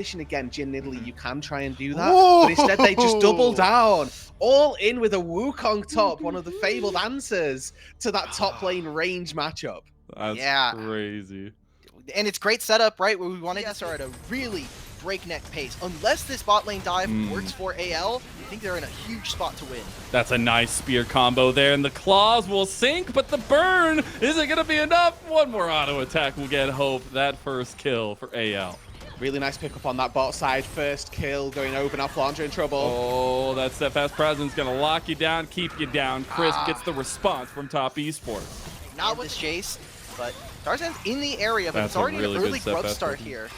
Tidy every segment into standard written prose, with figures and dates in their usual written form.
again, Jin Nidalee, you can try and do that, but instead they just double down, all in with a Wukong top, one of the fabled answers to that top lane range matchup. That's crazy. And it's great setup, right? Where we wanted to start at a really breakneck pace. Unless this bot lane dive works for AL, I think they're in a huge spot to win. That's a nice spear combo there, and the claws will sink, but the burn isn't going to be enough. One more auto attack will get Hope. That first kill for AL. Really nice pickup on that bot side. First kill going over. Now Flandre in trouble. Oh, that steadfast presence going to lock you down, keep you down. Chris gets the response from top Esports. Not with Jace, but Tarzan's in the area, but it's already an early growth start here.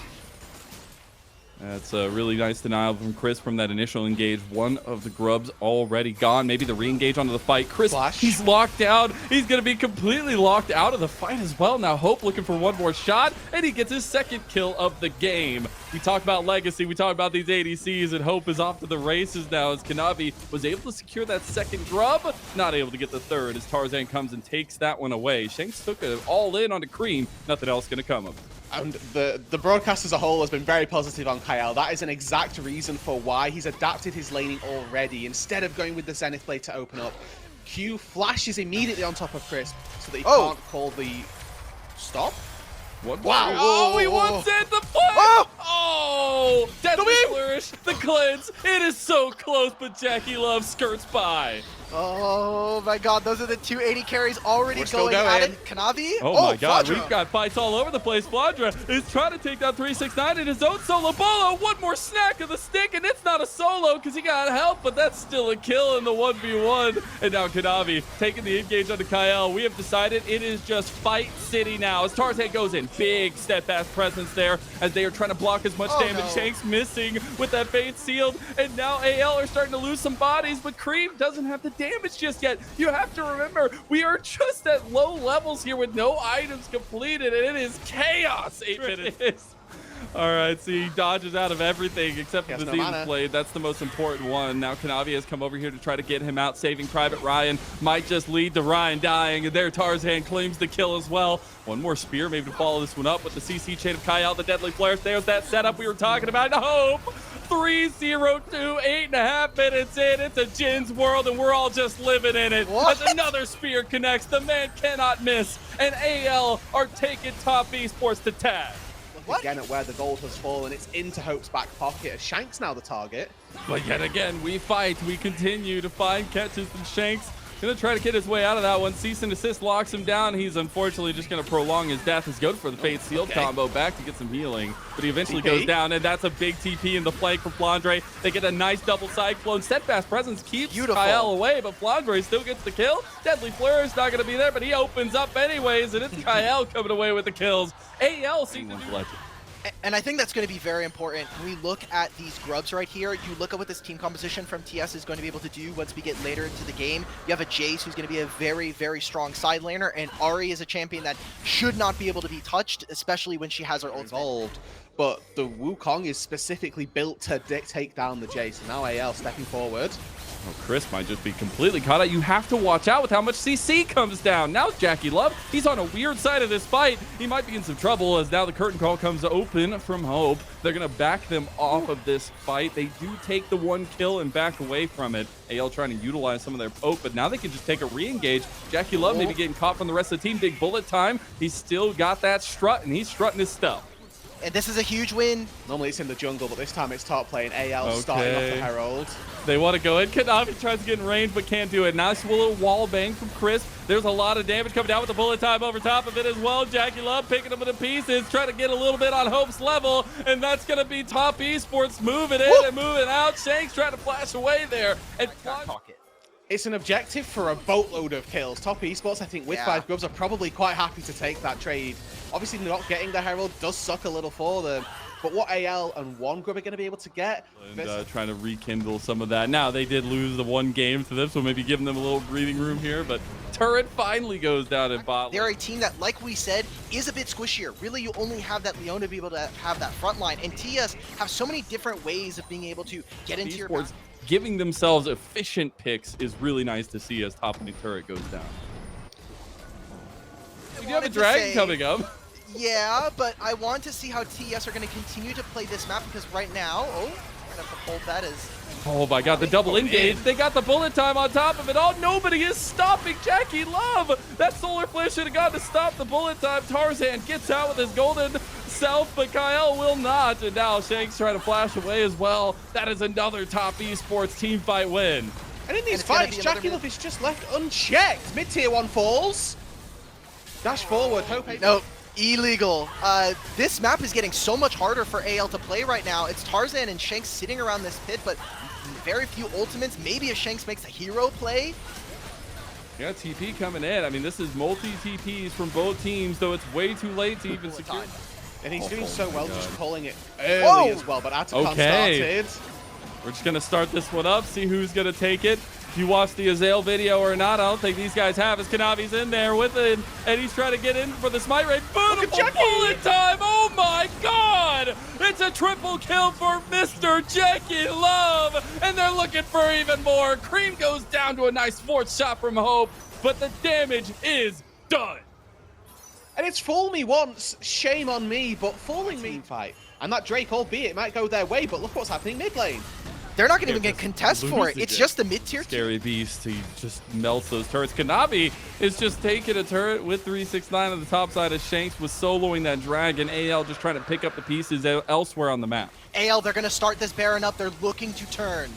That's a really nice denial from Chris from that initial engage. One of the grubs already gone. Maybe the re-engage onto the fight. Chris, he's locked out. He's going to be completely locked out of the fight as well. Now Hope looking for one more shot, and he gets his second kill of the game. We talk about legacy. We talk about these ADCs, and Hope is off to the races now as Kanavi was able to secure that second grub. Not able to get the third as Tarzan comes and takes that one away. Shanks took it all in onto Cream. Nothing else going to come of it. And the broadcast as a whole has been very positive on Kyle. That is an exact reason for why he's adapted his laning already. Instead of going with the Zenith blade to open up, Q flashes immediately on top of Chris so that he can't call the stop. What? Wow! Oh, he wants it! The flash! Oh! Deadly flourish! The cleanse! It is so close, but Jackie Love skirts by. Oh my god, those are the two 80 carries already going at it. Kanavi? Oh my god, we've got fights all over the place. Flandre is trying to take down 369 in his own solo bolo. One more snack of the stick, and it's not a solo because he got help, but that's still a kill in the 1v1. And now Kanavi taking the engage onto Kyle. We have decided it is just fight city now as Tarzan goes in. Big steadfast presence there as they are trying to block as much damage. Shanks missing with that fade sealed, and now AL are starting to lose some bodies, but Cream doesn't have the damage just yet. You have to remember, we are just at low levels here with no items completed, and it is chaos. 8 minutes. All right, so he dodges out of everything except for the Zenith blade. That's the most important one. Now Kanavi has come over here to try to get him out. Saving Private Ryan might just lead to Ryan dying, and there Tarzan claims the kill as well. One more spear maybe to follow this one up with the CC chain of Kyle, the deadly flares. There's that setup we were talking about. Hope 3-0-2, 8.5 minutes in. It's a Jin's world, and we're all just living in it. As another spear connects, the man cannot miss, and AL are taking top Esports to TES. Again at where the gold has fallen, it's into Hope's back pocket. Shank's now the target. But yet again, we fight. We continue to find catches from Shanks. Gonna try to get his way out of that one. Cease and desist locks him down. He's unfortunately just gonna prolong his death. He's good for the Fate Sealed combo back to get some healing. But he eventually goes down, and that's a big TP in the flank for Flandre. They get a nice double cyclone. Steadfast presence keeps Kyle away, but Flandre still gets the kill. Deadly Flourish not gonna be there, but he opens up anyways, and it's Kyle coming away with the kills. AL seems to do and I think that's going to be very important. When we look at these grubs right here, you look at what this team composition from TS is going to be able to do once we get later into the game. You have a Jace who's going to be a very, very strong side laner, and Ahri is a champion that should not be able to be touched, especially when she has her ultimate. But the Wukong is specifically built to take down the Jace. And now AL stepping forward. Oh, Chris might just be completely caught out. You have to watch out with how much CC comes down. Now Jackie Love, he's on a weird side of this fight. He might be in some trouble as now the curtain call comes open from Hope. They're going to back them off of this fight. They do take the one kill and back away from it. AL trying to utilize some of their poke, but now they can just take a re-engage. Jackie Love maybe getting caught from the rest of the team. Big bullet time. He's still got that strut, and he's strutting his stuff. And this is a huge win. Normally it's in the jungle, but this time it's top lane. AL starting off the Herald. They want to go in. Kanavi tries to get in range, but can't do it. Nice little wall bang from Chris. There's a lot of damage coming down with the bullet time over top of it as well. Jackie Love picking them into pieces, trying to get a little bit on Hope's level, and that's going to be top Esports moving in and moving out. Shanks trying to flash away there. And it's an objective for a boatload of kills. Top Esports, I think, with 5 grubs are probably quite happy to take that trade. Obviously, not getting the Herald does suck a little for them. But what AL and 1 grub are going to be able to get? And trying to rekindle some of that. Now, they did lose the 1 game to them, so maybe giving them a little breathing room here. But Turret finally goes down in bot lane. They're a team that, like we said, is a bit squishier. Really, you only have that Leona to be able to have that front line. And TS have so many different ways of being able to get into your back. Giving themselves efficient picks is really nice to see as top lane turret goes down. We do have a dragon coming up. Yeah, but I want to see how TES are going to continue to play this map because right now, oh, we're going to have to hold that as... Oh my god, the double engage. They got the bullet time on top of it all. Nobody is stopping Jackie Love. That solar flare should have gone to stop the bullet time. Tarzan gets out with his golden self, but Kyle will not. And now Shanks trying to flash away as well. That is another top esports team fight win. And in these fights, Jackie Love is just left unchecked. Mid-tier one falls. Dash forward, hope. No, illegal. This map is getting so much harder for AL to play right now. It's Tarzan and Shanks sitting around this pit, but very few ultimates. Maybe if Shanks makes a hero play. Yeah, TP coming in. I mean, this is multi-TPs from both teams, though it's way too late to even secure. And he's doing so well just calling it early as well, but Atacon started. We're just going to start this one up, see who's going to take it. If you watched the Azael video or not, I don't think these guys have, as Kanavi's in there with it, and he's trying to get in for the smite rate. Beautiful bullet time! Oh my god! It's a triple kill for Mr. Jackie Love, and they're looking for even more. Cream goes down to a nice fourth shot from Hope, but the damage is done. And it's fool me once, shame on me, but fooling me fight. And that Drake, albeit, might go their way, but look what's happening mid lane. They're not going to even get contest for it. It's just the mid-tier. Scary beast. He just melts those turrets. Kanavi is just taking a turret with 369 on the top side as Shanks was soloing that dragon. AL just trying to pick up the pieces elsewhere on the map. AL, they're going to start this Baron up. They're looking to turn.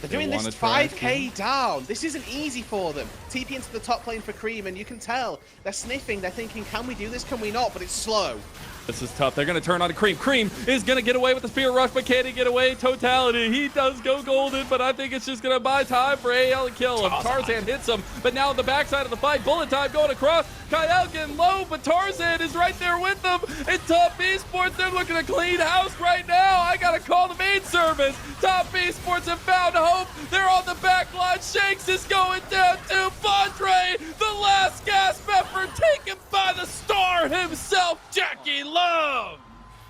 They're doing this 5k down. This isn't easy for them. TP into the top lane for Cream, and you can tell they're sniffing. They're thinking, can we do this? Can we not? But it's slow. This is tough. They're going to turn on to Cream. Cream is going to get away with the Spear Rush, but can he get away? Totality. He does go golden, but I think it's just going to buy time for AL to kill him. Tarzan hits him, but now on the backside of the fight, bullet time going across. Kyle getting low, but Tarzan is right there with them. And Top Esports, they're looking to clean house right now. I got to call the main service. Top Esports have found hope. They're on the back line. Shanks is going down to Fondre. The last gasp effort taken by the star himself, Jackie Love.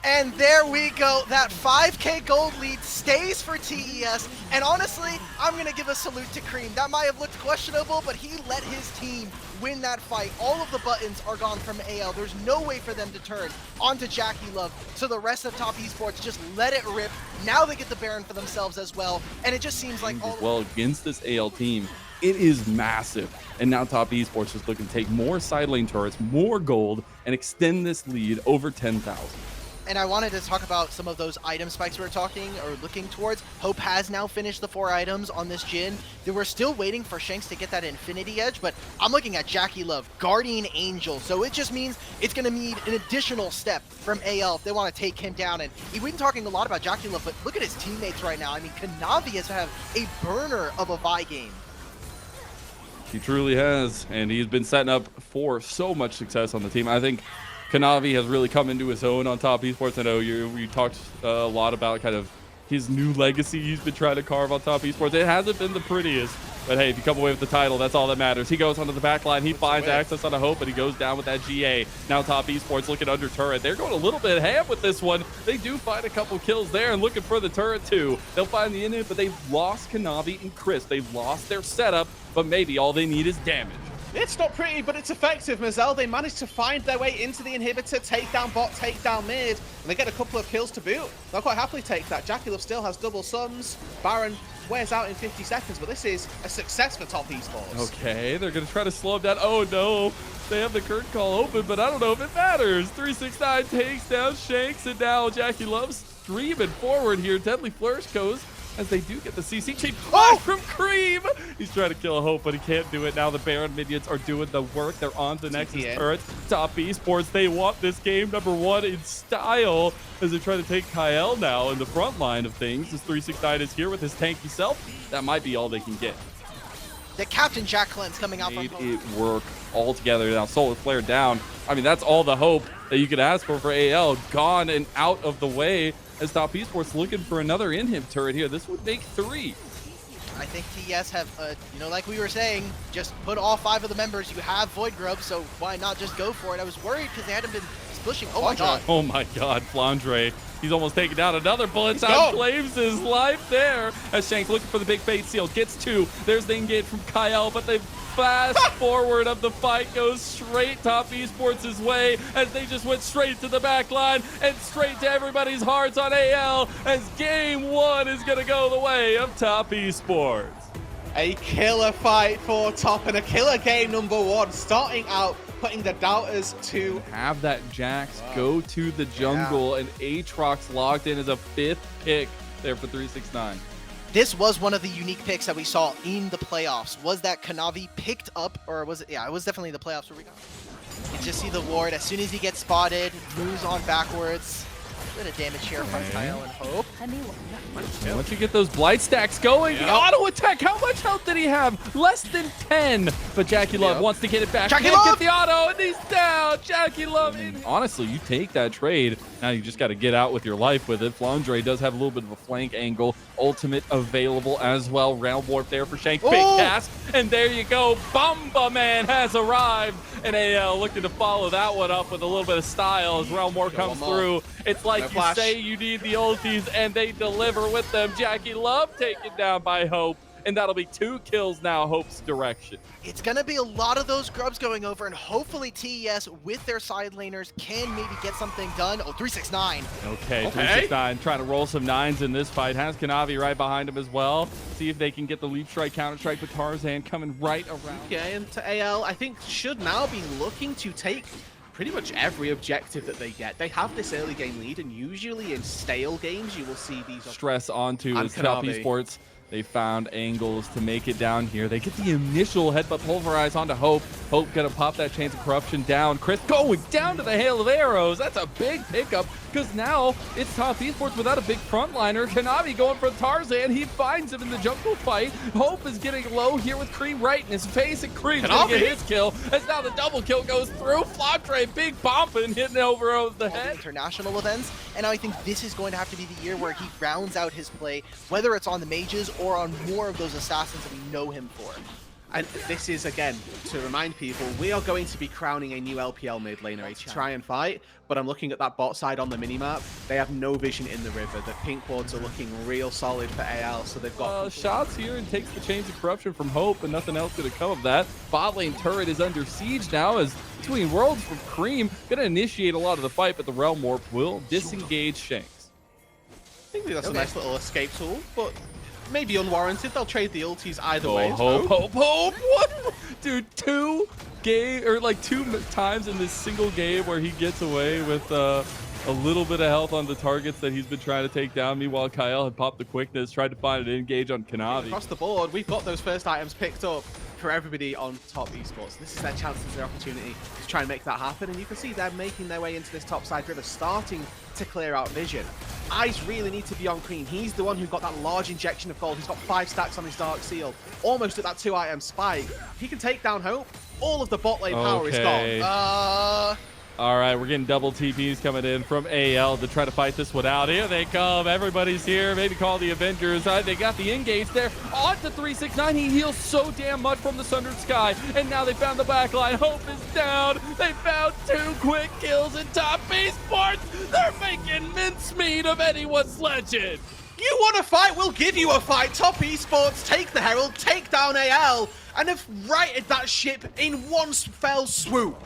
And there we go. That 5k gold lead stays for TES. And honestly, I'm going to give a salute to Cream. That might have looked questionable, but he let his team win that fight. All of the buttons are gone from AL. There's no way for them to turn onto Jackie Love. So the rest of Top Esports just let it rip. Now they get the Baron for themselves as well. And it just seems like against this AL team, it is massive. And now Top Esports is looking to take more side lane turrets, more gold, and extend this lead over 10,000. And I wanted to talk about some of those item spikes we were talking or looking towards. Hope has now finished the 4 items on this Jhin. They were still waiting for Shanks to get that Infinity Edge, but I'm looking at Jackie Love, Guardian Angel. So it just means it's going to need an additional step from AL if they want to take him down. And we've been talking a lot about Jackie Love, but look at his teammates right now. I mean, Kanavi has to have a burner of a Vi game. He truly has, and he's been setting up for so much success on the team. I think Kanavi has really come into his own on Top Esports. I know you talked a lot about kind of his new legacy he's been trying to carve on Top Esports. It hasn't been the prettiest, but hey, if you come away with the title, that's all that matters. He goes onto the back line, he finds access on a Hope, and he goes down with that GA. Now Top Esports looking under turret. They're going a little bit ham with this one. They do find a couple kills there and looking for the turret too. They'll find the inhib, but they've lost Kanavi and Chris. They've lost their setup, but maybe all they need is damage. It's not pretty, but it's effective. Mazel, they managed to find their way into the inhibitor, take down bot, take down mid, and they get a couple of kills to boot. They'll quite happily take that. Jackie Love still has double sums. Baron wears out in 50 seconds, but this is a success for Top Esports. Okay, they're going to try to slow him down. Oh no, they have the curtain call open, but I don't know if it matters. 369 takes down Shanks, and now Jackie Love's streaming forward here. Deadly Flourish goes as they do get the CC cheap from Cream. He's trying to kill a Hope, but he can't do it. Now the Baron minions are doing the work. They're on the Nexus turret. Top Esports, they want this game #1 in style as they try to take Kyle now in the front line of things. As 369 is here with his tanky self. That might be all they can get. The Captain Jack Cleanse coming out from Hope. Made it work all together. Now Solar Flare down. I mean, that's all the hope that you could ask for AL. Gone and out of the way as Top Esports looking for another inhib turret here. This would make 3. I think TES have, like we were saying, just put all 5 of the members. You have Void Grub, so why not just go for it? I was worried because they hadn't been pushing. Oh my god. Oh my god, Flandre. He's almost taking down another bullet out, claims his life there. As Shanks looking for the big fate seal, gets two. There's the engage from Kyle, but the fast forward of the fight goes straight top Esports' way as they just went straight to the back line and straight to everybody's hearts on AL as game one is going to go the way of top Esports. A killer fight for top and a killer game number one, starting out putting the doubters to have that Jax go to the jungle, and Aatrox locked in as a fifth pick there for 369. This was one of the unique picks that we saw in the playoffs. Was that Kanavi picked up, or was it? Yeah, it was definitely the playoffs where we got. You just see the ward as soon as he gets spotted, moves on backwards. Bit of damage here from Kyle and Hope. Once you get those blight stacks going, the auto attack, how much health did he have? Less than 10. But Jackie Love wants to get it back. Jackie Can't Love! get the auto, and he's down. Jackie Love. Honestly, you take that trade. Now you just got to get out with your life with it. Flandre does have a little bit of a flank angle. Ultimate available as well. Round warp there for Shank. Big cast. And there you go. Bamba Man has arrived. And AL looking to follow that one up with a little bit of style as Realm War comes through. It's like you say you need the ultis, and they deliver with them. Jackie Love taken down by Hope, and that'll be 2 kills now, Hope's direction. It's going to be a lot of those grubs going over, and hopefully TES with their side laners can maybe get something done. Oh, 369. Okay, 369 trying to roll some 9s in this fight. Has Kanavi right behind him as well. See if they can get the leap strike, counter strike with Tarzan coming right around. Okay, and to AL, I think should now be looking to take pretty much every objective that they get. They have this early game lead, and usually in stale games, you will see these stress onto his top Esports. They found angles to make it down here. They get the initial headbutt pulverize onto Hope. Hope gonna pop that Chains of Corruption down. Chris going down to the hail of arrows. That's a big pickup because now it's top Esports without a big frontliner. Kanavi going for Tarzan. He finds him in the jungle fight. Hope is getting low here with Cream right in his face, and Cream's gonna get his kill as now the double kill goes through. Flandre, big bumping, hitting over the head. International events, and I think this is going to have to be the year where he rounds out his play, whether it's on the mages or on more of those assassins that we know him for. And this is, again, to remind people, we are going to be crowning a new LPL mid laner to try and fight, but I'm looking at that bot side on the minimap. They have no vision in the river. The pink wards are looking real solid for AL, so they've got... shots here and takes the Chains of Corruption from Hope, and nothing else going to come of that. Bot lane turret is under siege now as Between Worlds from Cream going to initiate a lot of the fight, but the Realm Warp will disengage Shanks. I think that's a nice little escape tool, but... maybe unwarranted. They'll trade the ultis either way. Hope. What? Dude, 2 times in this single game where he gets away with a little bit of health on the targets that he's been trying to take down. Meanwhile, Kyle had popped the quickness, tried to find an engage on Kanavi. Across the board, we've got those first items picked up for everybody on top Esports. This is their chance, this is their opportunity to try and make that happen, and you can see they're making their way into this top side river, starting to clear out vision. Eyes really need to be on Cream. He's the one who got that large injection of gold. He's got 5 stacks on his Dark Seal, almost at that 2-item spike. He can take down Hope. All of the bot lane power is gone. All right, we're getting double TPs coming in from AL to try to fight this one out. Here they come. Everybody's here. Maybe call the Avengers. They got the engage there. On to 369. He heals so damn much from the Sundered Sky. And now they found the back line. Hope is down. They found 2 quick kills in top Esports. They're making mincemeat of anyone's legend. You want to fight? We'll give you a fight. Top Esports, take the Herald, take down AL, and have righted that ship in one fell swoop.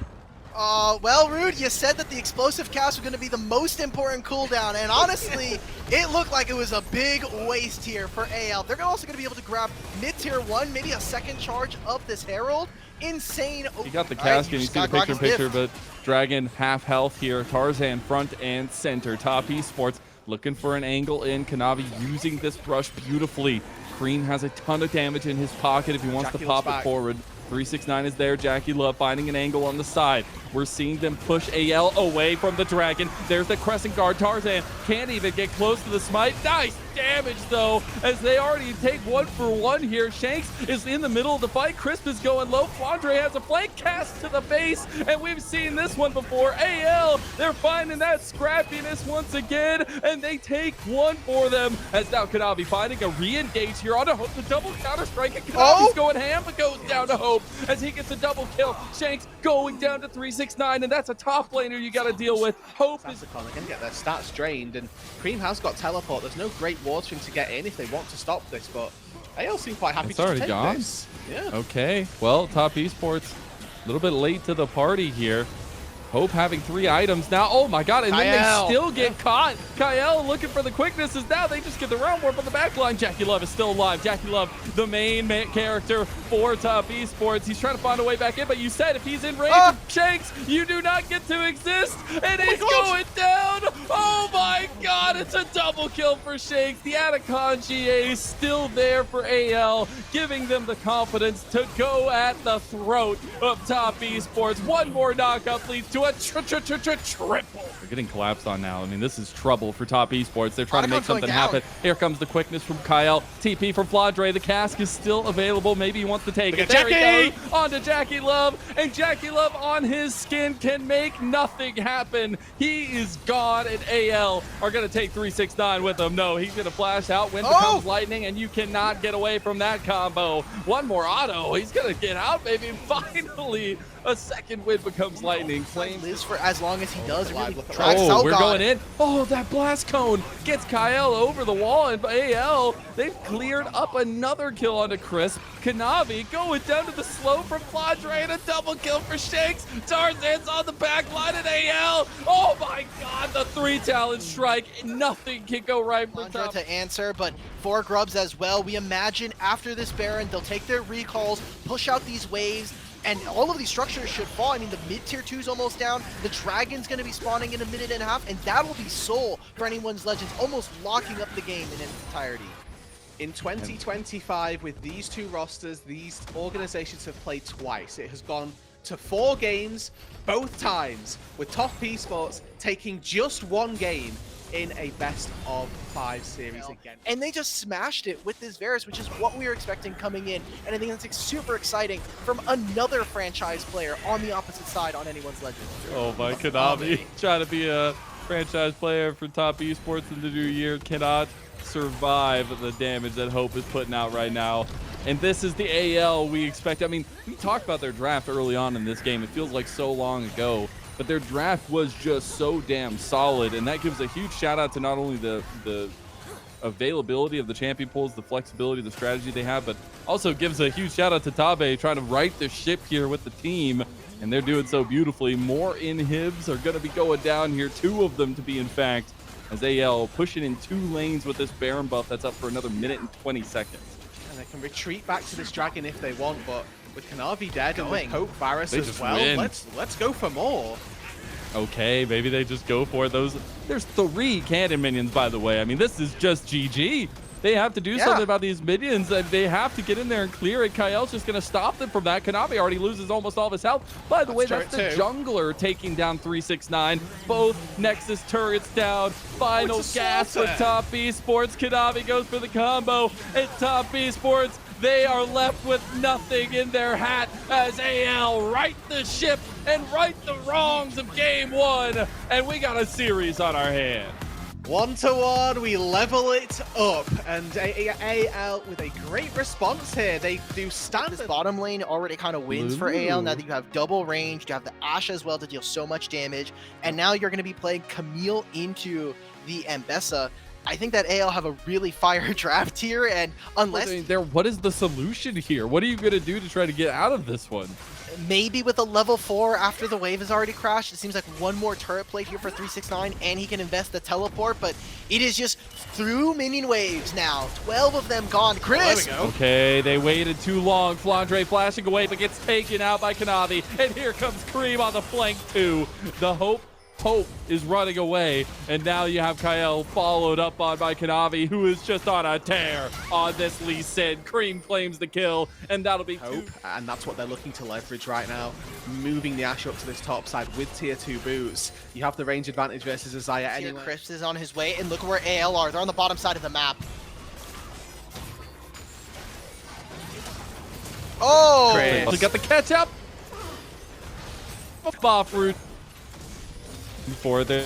Well, Rude, you said that the explosive cast was going to be the most important cooldown, and honestly, it looked like it was a big waste here for AL. They're also going to be able to grab mid-tier 1, maybe a second charge of this Herald. Insane. He got the cast, and you see the picture, but Dragon half health here. Tarzan front and center. Top Esports looking for an angle in. Kanavi using this brush beautifully. Cream has a ton of damage in his pocket if he wants to pop it forward. 369 is there. Jackie Love finding an angle on the side. We're seeing them push AL away from the Dragon. There's the Crescent Guard. Tarzan can't even get close to the smite. Nice damage, though, as they already take 1 for 1 here. Shanks is in the middle of the fight. Crisp is going low. Flandre has a flank cast to the base, and we've seen this one before. AL, they're finding that scrappiness once again, and they take 1 for them, as now Kanavi finding a re-engage here on Hope. The double counter-strike, and Kanavi's going ham, but goes down to Hope as he gets a double kill. Shanks going down to 369. 369, and that's a top laner you got to deal with. Hope is... They're going to get their stats drained, and Cream has got teleport. There's no great wards for him to get in if they want to stop this, but AL seem quite happy It's to already take gone? this. Yeah. Okay, well, Top Esports, a little bit late to the party here. Hope having 3 items now. Oh my god, and then they still get caught. Kyle looking for the quickness is now they just get the round warp on the back line. Jackie Love is still alive. Jackie Love, the main character for Top Esports. He's trying to find a way back in, but you said if he's in range of Shanks, you do not get to exist. And he's going down. Oh my god, it's a double kill for Shanks. The Anaconji is still there for AL, giving them the confidence to go at the throat of Top Esports. One more knockup leads to a triple. They're getting collapsed on now. I mean, this is trouble for Top Esports. They're trying to make something happen. Here comes the quickness from Kyle. TP from Flandre. The cask is still available. Maybe he wants to take it. There he goes. On to Jackie Love. And Jackie Love on his skin can make nothing happen. He is gone, and AL are going to take 369 with him. No, he's going to flash out. Wind becomes lightning, and you cannot get away from that combo. One more auto. He's going to get out, maybe. Finally, a second wind becomes lightning. Flames lives for as long as he does. We're going in. Oh, that blast cone gets Kyle over the wall, and AL, they've cleared up another kill onto Crisp. Kanavi going down to the slow from Flandre, and a double kill for Shanks. Tarzan's on the back line at AL. Oh my god, the 3 talent strike. Nothing can go right for Top. To answer, but for Grubs as well. We imagine after this Baron, they'll take their recalls, push out these waves, and all of these structures should fall. I mean, the mid-tier 2's almost down. The Dragon's going to be spawning in a minute and a half, and that will be Soul for anyone's Legends, almost locking up the game in its entirety. In 2025, with these 2 rosters, these organizations have played twice. It has gone to 4 games, both times, with Top Esports taking just 1 game in a best-of-5 series again. And they just smashed it with this Varus, which is what we were expecting coming in. And I think that's like, super exciting from another franchise player on the opposite side on anyone's Legend. Oh my, Kanavi trying to be a franchise player for Top Esports in the new year cannot survive the damage that Hope is putting out right now. And this is the AL we expect. I mean, we talked about their draft early on in this game. It feels like so long ago. But their draft was just so damn solid, and that gives a huge shout out to not only the availability of the champion pools, the flexibility, the strategy they have, but also gives a huge shout out to Tabe trying to right the ship here with the team, and they're doing so beautifully. More inhibs are going to be going down here, 2 of them to be in fact, as AL pushing in 2 lanes with this Baron buff that's up for another minute and 20 seconds. And they can retreat back to this Dragon if they want, but with Kanavi dead and with Hope Varus as well, let's go for more. Okay, maybe they just go for those. There's 3 cannon minions, by the way. I mean, this is just GG. They have to do something about these minions, and they have to get in there and clear it. Kyle's just going to stop them from that. Kanavi already loses almost all of his health. By the way, that's the jungler taking down 369. Both Nexus turrets down. Final gas for Top Esports. Kanavi goes for the combo, and Top Esports, they are left with nothing in their hat as AL right the ship and right the wrongs of game 1. And we got a series on our hand. 1-1, we level it up, and AL with a great response here. They do stand. This bottom lane already kind of wins for AL now that you have double range, you have the Ashe as well to deal so much damage, and now you're going to be playing Camille into the Ambessa. I think that AL have a really fire draft here, and unless... what is the solution here? What are you going to do to try to get out of this one? Maybe with a level 4 after the wave has already crashed. It seems like 1 more turret plate here for 369, and he can invest the teleport, but it is just through minion waves now. 12 of them gone. Chris! Okay, they waited too long. Flandre flashing away, but gets taken out by Kanavi, and here comes Cream on the flank too. The Hope is running away, and now you have Kyle followed up on by Kanavi, who is just on a tear on this Lee Sin. Cream claims the kill, and that'll be Hope, and that's what they're looking to leverage right now, moving the Ashe up to this top side with tier 2 boots. You have the range advantage versus Azaya anyway. Chris is on his way, and look where AL are. They're on the bottom side of the map. Oh! Chris. So got the catch up. Off route. For the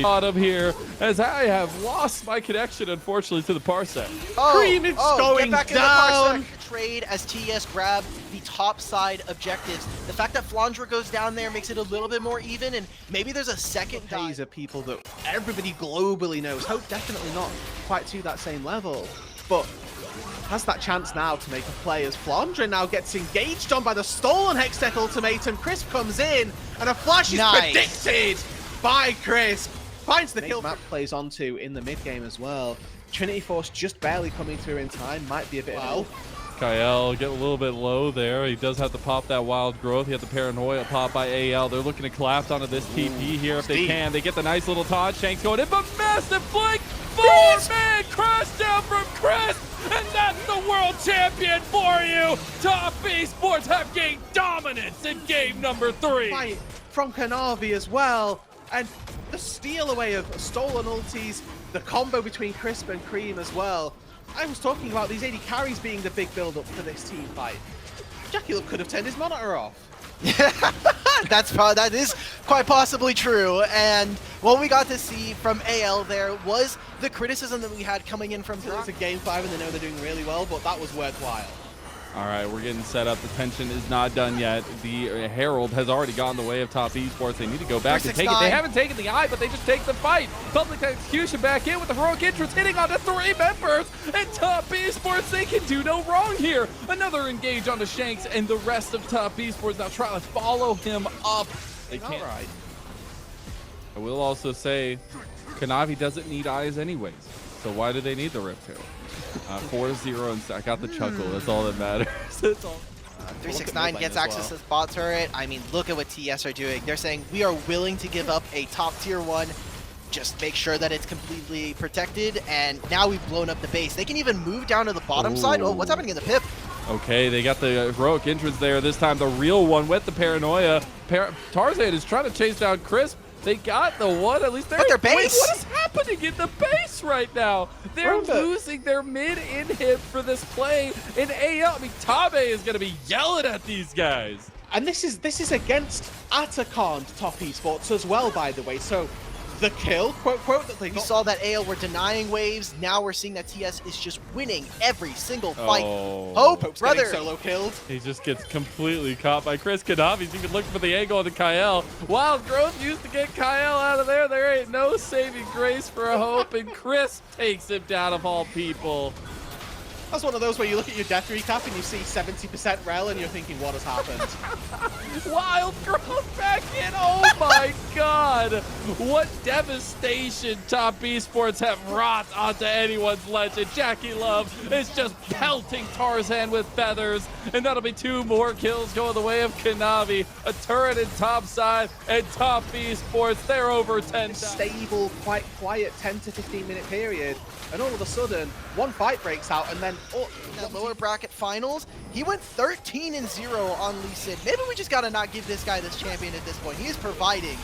bottom here, as I have lost my connection, unfortunately, to the Parsec. Cream is going get back down. in the Parsec trade as TES grab the top side objectives. The fact that Flandra goes down there makes it a little bit more even, and maybe there's a second dive. These are people that everybody globally knows. Hope definitely not quite to that same level, but has that chance now to make a play as Flandra now gets engaged on by the stolen Hextech ultimatum. Crisp comes in, and a flash is predicted by Crisp. Finds the kill. Map plays onto in the mid game as well. Trinity Force just barely coming through in time. Might be a bit of Kael get a little bit low there. He does have to pop that wild growth. He had the paranoia pop by AL. They're looking to collapse onto this TP here if they can. They get the nice little taunt. Shanks going in, but massive flank. 4-man crash down from Crisp, and that's the world champion for you. Top Esports have gained dominance in game number 3. Fight from Kanavi as well, and the steal away of stolen ultis, the combo between Crisp and Cream as well. I was talking about these AD carries being the big build-up for this team fight. JackeyLove could have turned his monitor off. That is quite possibly true, and what we got to see from AL there was the criticism that we had coming in from It's a game 5 and they know they're doing really well, but that was worthwhile. All right, we're getting set up. The tension is not done yet. The Herald has already gone the way of Top Esports. They need to go back and take it. They haven't taken the eye, but they just take the fight. Public execution back in with the heroic entrance, hitting onto 3 members. And Top Esports, they can do no wrong here. Another engage onto Shanks, and the rest of Top Esports now trying to follow him up. They can't. All right. I will also say, Kanavi doesn't need eyes anyways. So why do they need the Rift Herald? 4-0, and I got the chuckle. That's all that matters. That's all. 369 gets access to spot turret. I mean, look at what TES are doing. They're saying we are willing to give up a top tier 1. Just make sure that it's completely protected. And now we've blown up the base. They can even move down to the bottom side. Oh, what's happening in the pip? Okay, they got the heroic entrance there. This time the real one with the paranoia. Tarzan is trying to chase down Crisp. They got the one, at least they're their base. Wait, what is happening in the base right now? They're losing their mid inhib for this play in AL. I mean, Tabe is going to be yelling at these guys. And this is against Atacon Top Esports as well, by the way. So the kill, quote, quote, that they We saw that AL were denying waves. Now we're seeing that TS is just winning every single fight. Hope, brother. Solo killed. He just gets completely caught by Chris Kanavi's even looking for the angle on the Kael. Wild Growth used to get Kael out of there. There ain't no saving grace for Hope, and Chris takes him down of all people. That's one of those where you look at your death recap and you see 70% rel and you're thinking, what has happened? Wild Growth back in. Oh my god. What devastation Top Esports have wrought onto anyone's legend. JackeyLove is just pelting Tarzan with feathers. And that'll be 2 more kills going the way of Kanavi. A turret in top side, and Top Esports, they're over 10. Stable, quite quiet 10 to 15 minute period. And all of a sudden, one fight breaks out, and then that lower bracket finals, he went 13-0 on Lee Sin. Maybe we just gotta not give this guy this champion at this point. He is providing.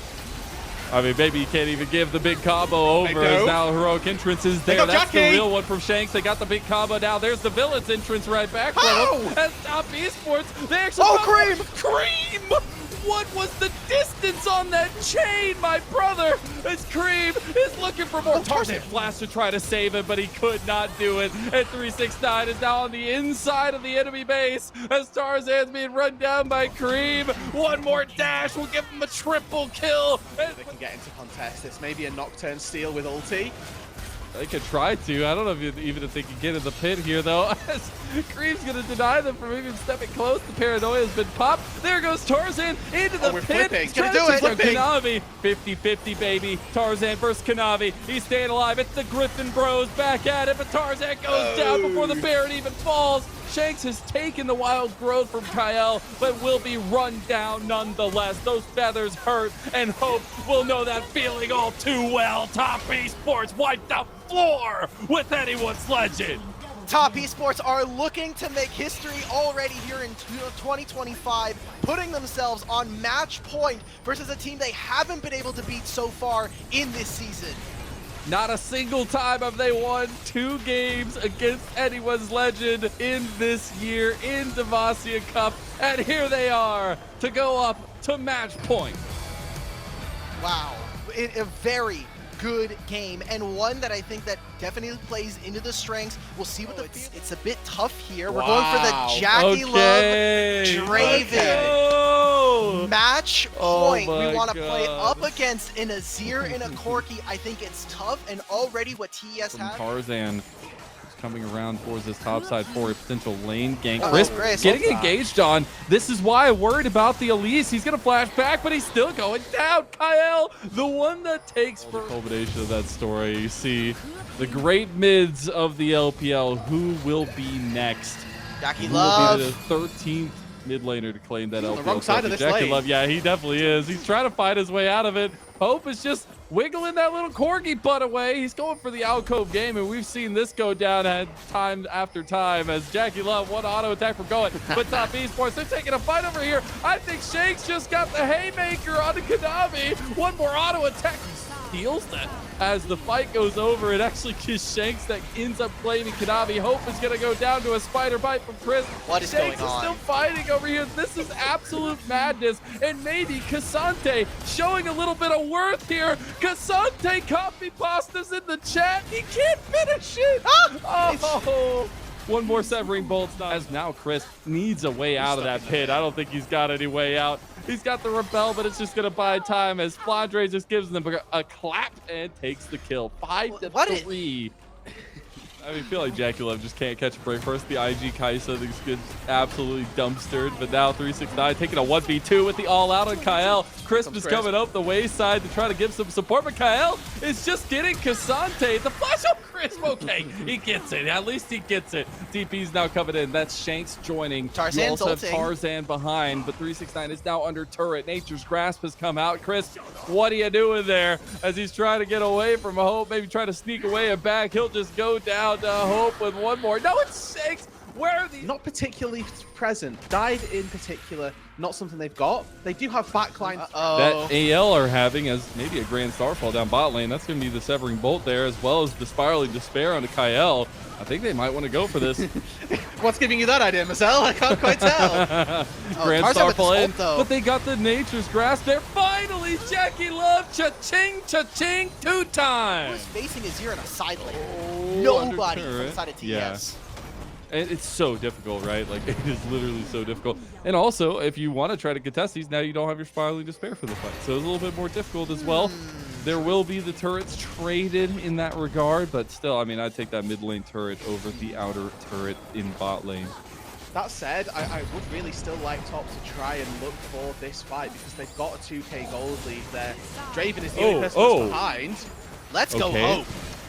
I mean, maybe you can't even give the big combo over as now heroic entrance is there. That's the real one from Shanks. They got the big combo now. There's the villain's entrance right back from him. As Top Esports, they actually Cream! What was the distance on that chain, my brother? As Cream is looking for more. Tarzan Blast to try to save it, but he could not do it. And 369 is now on the inside of the enemy base as Tarzan's being run down by Cream. One more dash will give him a triple kill. They can get into contest. It's maybe a Nocturne steal with ulti. They could try to. I don't know if they can get in the pit here, though. Cream's going to deny them from even stepping close. The paranoia has been popped. There goes Tarzan into the pit. He's going to do it. Kanavi. 50-50, baby. Tarzan versus Kanavi. He's staying alive. It's the Griffin Bros back at it, but Tarzan goes down before the Baron even falls. Shanks has taken the wild growth from Kael, but will be run down nonetheless. Those feathers hurt, and Hope will know that feeling all too well. Top Esports wiped the floor with anyone's legend. Top Esports are looking to make history already here in 2025, putting themselves on match point versus a team they haven't been able to beat so far in this season. Not a single time have they won 2 games against anyone's legend in this year in Demacia Cup. And here they are to go up to match point. Wow. A very, good game, and one that I think that definitely plays into the strengths. We'll see what it's a bit tough here. We're going for the Jackie Love Draven match point. We want to play up against an Azir and a Corki. I think it's tough, and already what TES has. Tarzan coming around towards this top side for a potential lane gank. Chris getting engaged on. This is why I worried about the Elise. He's going to flash back, but he's still going down. Kyle, the one that takes for the culmination of that story. You see the great mids of the LPL. Who will be next? Jackie Who Love. will be the 13th mid laner to claim that LPL. On the wrong side of this Jackie lane. Love, yeah, he definitely is. He's trying to fight his way out of it. Hope is just wiggling that little corgi butt away. He's going for the alcove game, and we've seen this go down at time after time as Jackie Love, one auto attack for going. But top Esports, they're taking a fight over here. I think Shanks just got the haymaker on the Kanavi. One more auto attack. Steals that as the fight goes over. It actually is Shanks that ends up claiming Kanavi. Hope is going to go down to a spider bite from Chris. What is Shanks going on? is still fighting over here. This is absolute madness. And maybe Kasante showing a little bit of worth here. Kasante copy pastas in the chat. He can't finish it. Oh. One more severing bolts as now Chris needs a way out of that pit. I don't think he's got any way out. He's got the repel, but it's just going to buy time as Flandre just gives them a clap and takes the kill. 5-3. I mean, I feel like Jackie Love just can't catch a break. First, the IG Kaisa gets absolutely dumpstered, but now 369 taking a 1v2 with the all-out on Kael. Crisp is coming up the wayside to try to give some support, but Kael is just getting Kasante. The flash of Crisp, okay, he gets it. At least he gets it. DP's now coming in. That's Shanks joining. Tarzan's you also have ulting. Tarzan behind, but 369 is now under turret. Nature's Grasp has come out. Chris, what are you doing there? As he's trying to get away from Hope, maybe try to sneak away and back. He'll just go down to Hope with one more. No, it's Shanks. Where are these? Not particularly present. Dive in particular, not something they've got. They do have backline. That AL are having as maybe a Grand Starfall down bot lane. That's going to be the Severing Bolt there, as well as the Spiraling Despair onto Kael. I think they might want to go for this. What's giving you that idea, Marcel? I can't quite tell. Grand Tarzan with Starfall his in, ult, though. but they got the Nature's Grasp there. Finally, Jackie Love, cha-ching, cha-ching, 2 times. Who's facing Azir in a side lane? Oh, Nobody under from the turret. side of TES. Yeah. And it's so difficult, right? Like, it is literally so difficult. And also, if you want to try to contest these, now you don't have your Spiraling Despair for the fight. So it's a little bit more difficult as well. There will be the turrets traded in that regard, but still, I mean, I'd take that mid lane turret over the outer turret in bot lane. That said, I would really still like Top to try and look for this fight because they've got a 2k gold lead there. Draven is the only person that's behind. Let's go Hope.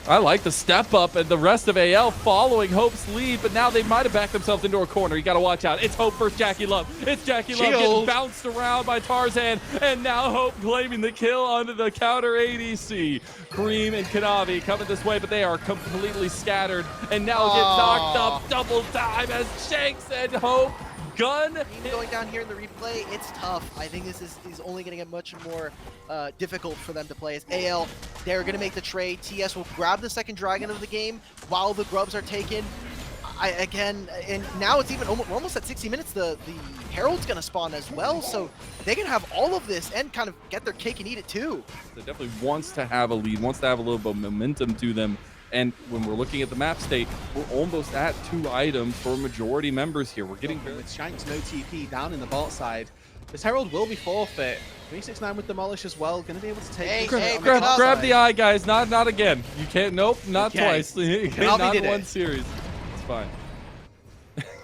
I like the step up and the rest of AL following Hope's lead, but now they might have backed themselves into a corner. You got to watch out. It's Hope versus Jackie Love. It's Jackie Love getting bounced around by Tarzan, and now Hope claiming the kill onto the counter ADC. Cream and Kanavi coming this way, but they are completely scattered, and now get knocked up double time as Shanks and Hope gun. Going down here in the replay, it's tough. I think this is only going to get much more difficult for them to play as AL. They're going to make the trade. TS will grab the second dragon of the game while the grubs are taken. Again, and now it's even we're almost at 60 minutes. The Herald's going to spawn as well, so they can have all of this and kind of get their cake and eat it too. They definitely wants to have a lead, wants to have a little bit of momentum to them. And when we're looking at the map state, we're almost at 2 items for majority members here. We're getting with Shanks no TP down in the bot side. This Herald will be forfeit. 369 with Demolish as well, going to be able to take. Grab the eye, guys. Not again. You can't. Nope, not twice. Not in one series. It's fine.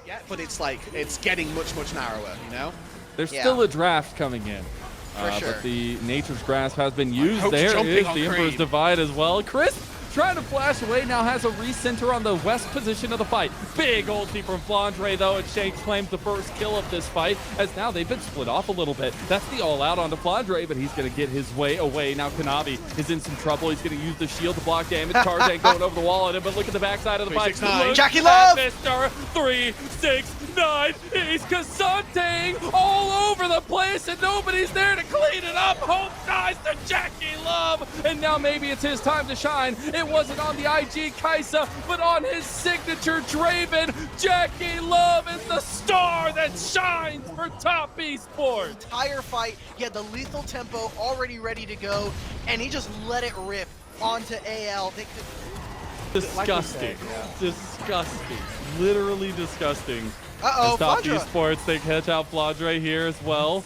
Yeah, but it's like it's getting much narrower. You know. There's still a draft coming in. For sure. But the Nature's Grasp has been used. There is the Emperor's Divide as well. Chris trying to flash away, now has a recenter on the west position of the fight. Big ulti from Flandre though, and Shanks claims the first kill of this fight, as now they've been split off a little bit. That's the all-out onto Flandre, but he's going to get his way away. Now Kanavi is in some trouble. He's going to use the shield to block damage. Tarzan going over the wall on him, but look at the backside of the fight. Jackie Love! Mr. 369, he's Kasante all over the place, and nobody's there to clean it up. Hope dies to Jackie Love, and now maybe it's his time to shine. It wasn't on the IG Kaisa, but on his signature Draven. Jackie Love is the star that shines for Top Esports. Entire fight, he had the lethal tempo already ready to go, and he just let it rip onto AL. They could... Disgusting. Disgusting. Literally disgusting. Uh-oh, Top Flandre. Esports, they catch out Flandre here as well.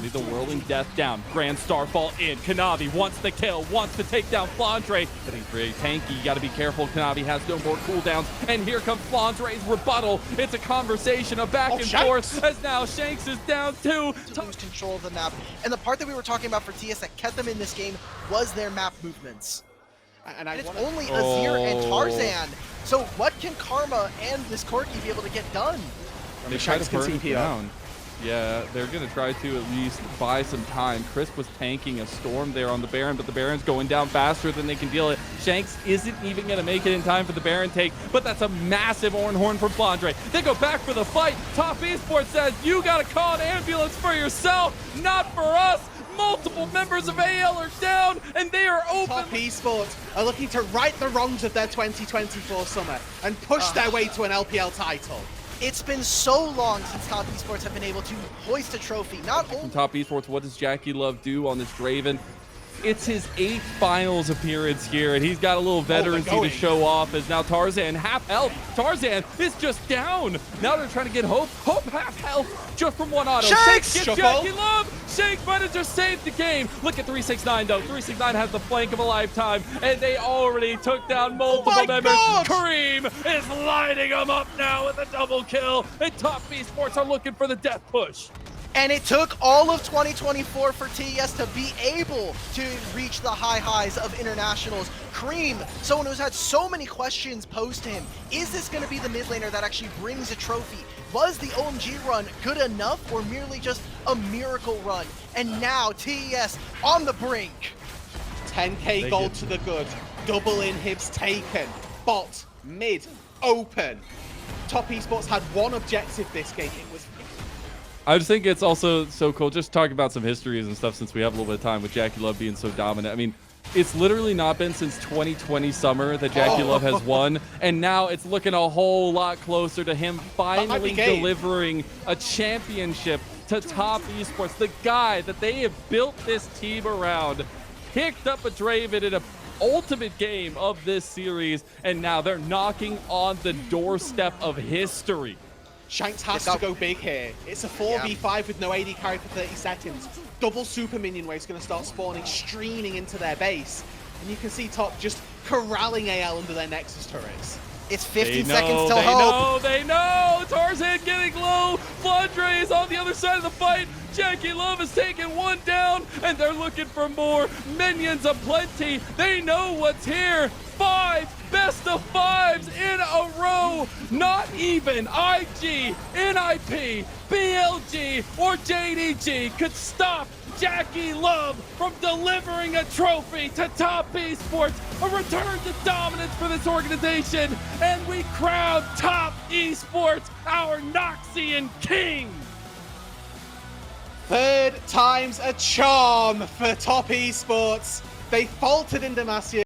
Need the whirling death down. Grand Starfall in. Kanavi wants the kill, wants to take down Flandre, but he's very tanky. You got to be careful. Kanavi has no more cooldowns, and here comes Flandre's rebuttal. It's a conversation, a back and forth, as now Shanks is down too. To lose control of the map. And the part that we were talking about for TS that kept them in this game was their map movements. And it's only Azir and Tarzan. So what can Karma and this Corki be able to get done? They try to burn it down. Yeah, they're going to try to at least buy some time. Crisp was tanking a storm there on the Baron, but the Baron's going down faster than they can deal it. Shanks isn't even going to make it in time for the Baron take, but that's a massive Oran Horn from Flandre. They go back for the fight. Top Esports says, you got to call an ambulance for yourself, not for us. Multiple members of AL are down, and they are open. Top Esports are looking to right the wrongs of their 2024 summer and push their way to an LPL title. It's been so long since Top Esports have been able to hoist a trophy. Not only Top Esports, what does JackeyLove do on this Draven? It's his 8th finals appearance here, and he's got a little veterancy to show off as now Tarzan half health. Tarzan is just down. Now they're trying to get Hope. Hope half health just from one auto. Shanks gets JackeyLove. Shanks might have just saved the game. Look at 369 though. 369 has the flank of a lifetime, and they already took down multiple members. Kareem is lighting them up now with a double kill, and Top Esports are looking for the death push. And it took all of 2024 for TES to be able to reach the high highs of internationals. Kareem, someone who's had so many questions posed to him, is this going to be the mid laner that actually brings a trophy? Was the OMG run good enough or merely just a miracle run? And now TES on the brink. 10k gold to the good. Double inhibs taken. Bot, mid, open. Top Esports had one objective this game. It was... I just think it's also so cool just talking about some histories and stuff since we have a little bit of time with JackeyLove being so dominant. I mean, it's literally not been since 2020 summer that JackeyLove has won, and now it's looking a whole lot closer to him finally delivering a championship to Top Esports. The guy that they have built this team around picked up a Draven in a ultimate game of this series, and now they're knocking on the doorstep of history. Shanks has to go big here. It's a 4v5 with no AD carry for 30 seconds. Double super minion wave's going to start spawning, streaming into their base. And you can see Top just corralling AL under their Nexus turrets. It's 15 seconds till hope. They know! Tarzan getting low. Flandre is on the other side of the fight. JackeyLove is taking one down, and they're looking for more. Minions aplenty. They know what's here. 5 best of 5s in a row. Not even IG, NIP, BLG, or JDG could stop JackeyLove from delivering a trophy to Top Esports, a return to dominance for this organization, and we crown Top Esports our Noxian king. Third time's a charm for Top Esports. They faltered in Demacia.